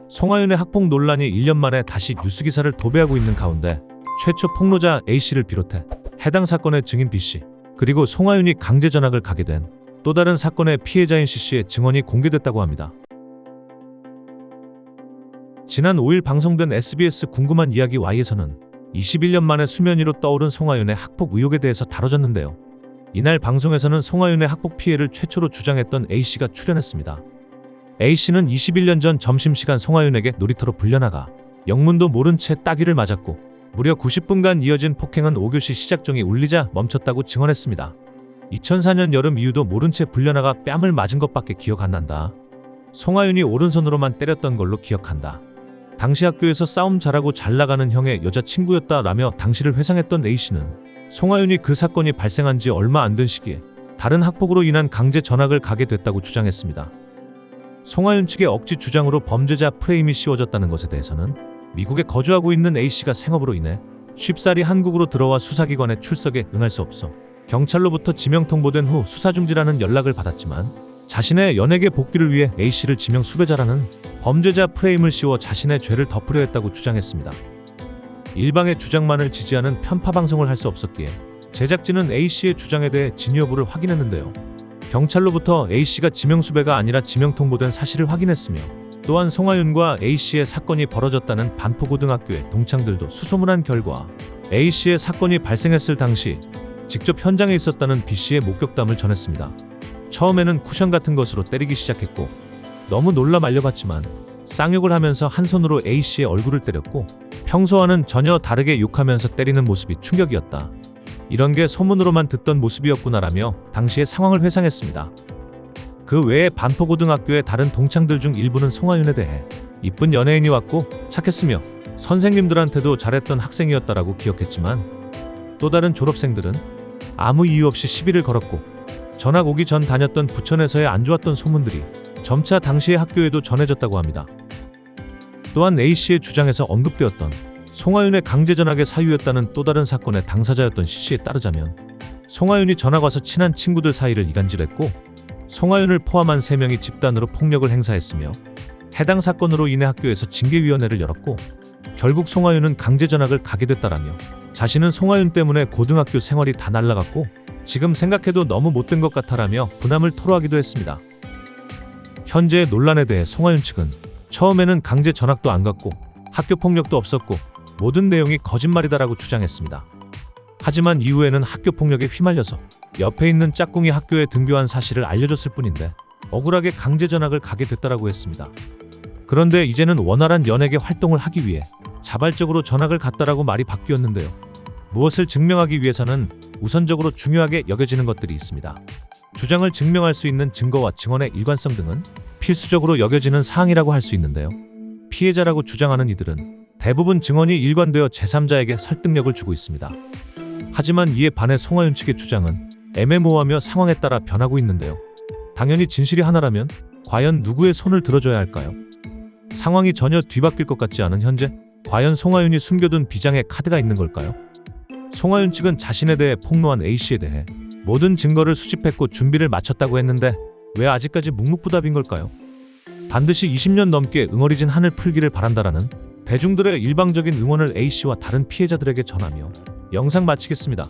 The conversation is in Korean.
송하윤의 학폭 논란이 1년 만에 다시 뉴스 기사를 도배하고 있는 가운데 최초 폭로자 A씨를 비롯해 해당 사건의 증인 B씨, 그리고 송하윤이 강제 전학을 가게 된 또 다른 사건의 피해자인 C씨의 증언이 공개됐다고 합니다. 지난 5일 방송된 SBS 궁금한 이야기 Y에서는 21년 만에 수면 위로 떠오른 송하윤의 학폭 의혹에 대해서 다뤄졌는데요. 이날 방송에서는 송하윤의 학폭 피해를 최초로 주장했던 A씨가 출연했습니다. A씨는 21년 전 점심시간 송하윤에게 놀이터로 불려나가 영문도 모른 채 따귀를 맞았고 무려 90분간 이어진 폭행은 5교시 시작종이 울리자 멈췄다고 증언했습니다. 2004년 여름 이후도 모른 채 불려나가 뺨을 맞은 것밖에 기억 안 난다. 송하윤이 오른손으로만 때렸던 걸로 기억한다. 당시 학교에서 싸움 잘하고 잘 나가는 형의 여자친구였다라며 당시를 회상했던 A씨는 송하윤이 그 사건이 발생한 지 얼마 안 된 시기에 다른 학폭으로 인한 강제 전학을 가게 됐다고 주장했습니다. 송하윤 측의 억지 주장으로 범죄자 프레임이 씌워졌다는 것에 대해서는 미국에 거주하고 있는 A씨가 생업으로 인해 쉽사리 한국으로 들어와 수사기관에 출석에 응할 수 없어 경찰로부터 지명 통보된 후 수사 중지라는 연락을 받았지만 자신의 연예계 복귀를 위해 A씨를 지명 수배자라는 범죄자 프레임을 씌워 자신의 죄를 덮으려 했다고 주장했습니다. 일방의 주장만을 지지하는 편파 방송을 할 수 없었기에 제작진은 A씨의 주장에 대해 진위 여부를 확인했는데요. 경찰로부터 A씨가 지명 수배가 아니라 지명 통보된 사실을 확인했으며 또한 송하윤과 A씨의 사건이 벌어졌다는 반포고등학교의 동창들도 수소문한 결과 A씨의 사건이 발생했을 당시 직접 현장에 있었다는 B씨의 목격담을 전했습니다. 처음에는 쿠션 같은 것으로 때리기 시작했고 너무 놀라 말려봤지만 쌍욕을 하면서 한 손으로 A씨의 얼굴을 때렸고 평소와는 전혀 다르게 욕하면서 때리는 모습이 충격이었다. 이런 게 소문으로만 듣던 모습이었구나라며 당시의 상황을 회상했습니다. 그 외에 반포고등학교의 다른 동창들 중 일부는 송하윤에 대해 이쁜 연예인이 왔고 착했으며 선생님들한테도 잘했던 학생이었다라고 기억했지만 또 다른 졸업생들은 아무 이유 없이 시비를 걸었고 전학 오기 전 다녔던 부천에서의 안 좋았던 소문들이 점차 당시의 학교에도 전해졌다고 합니다. 또한 A씨의 주장에서 언급되었던 송하윤의 강제 전학의 사유였다는 또 다른 사건의 당사자였던 C씨에 따르자면 송하윤이 전학 와서 친한 친구들 사이를 이간질했고 송하윤을 포함한 3명이 집단으로 폭력을 행사했으며 해당 사건으로 인해 학교에서 징계위원회를 열었고 결국 송하윤은 강제 전학을 가게 됐다라며 자신은 송하윤 때문에 고등학교 생활이 다 날라갔고 지금 생각해도 너무 못된 것 같아라며 분함을 토로하기도 했습니다. 현재의 논란에 대해 송하윤 측은 처음에는 강제 전학도 안 갔고 학교 폭력도 없었고 모든 내용이 거짓말이다라고 주장했습니다. 하지만 이후에는 학교 폭력에 휘말려서 옆에 있는 짝꿍이 학교에 등교한 사실을 알려줬을 뿐인데 억울하게 강제 전학을 가게 됐다라고 했습니다. 그런데 이제는 원활한 연예계 활동을 하기 위해 자발적으로 전학을 갔다라고 말이 바뀌었는데요. 무엇을 증명하기 위해서는 우선적으로 중요하게 여겨지는 것들이 있습니다. 주장을 증명할 수 있는 증거와 증언의 일관성 등은 필수적으로 여겨지는 사항이라고 할 수 있는데요. 피해자라고 주장하는 이들은 대부분 증언이 일관되어 제3자에게 설득력을 주고 있습니다. 하지만 이에 반해 송하윤 측의 주장은 애매모호하며 상황에 따라 변하고 있는데요. 당연히 진실이 하나라면 과연 누구의 손을 들어줘야 할까요? 상황이 전혀 뒤바뀔 것 같지 않은 현재 과연 송하윤이 숨겨둔 비장의 카드가 있는 걸까요? 송하윤 측은 자신에 대해 폭로한 A씨에 대해 모든 증거를 수집했고 준비를 마쳤다고 했는데 왜 아직까지 묵묵부답인 걸까요? 반드시 20년 넘게 응어리진 한을 풀기를 바란다라는 대중들의 일방적인 응원을 A씨와 다른 피해자들에게 전하며 영상 마치겠습니다.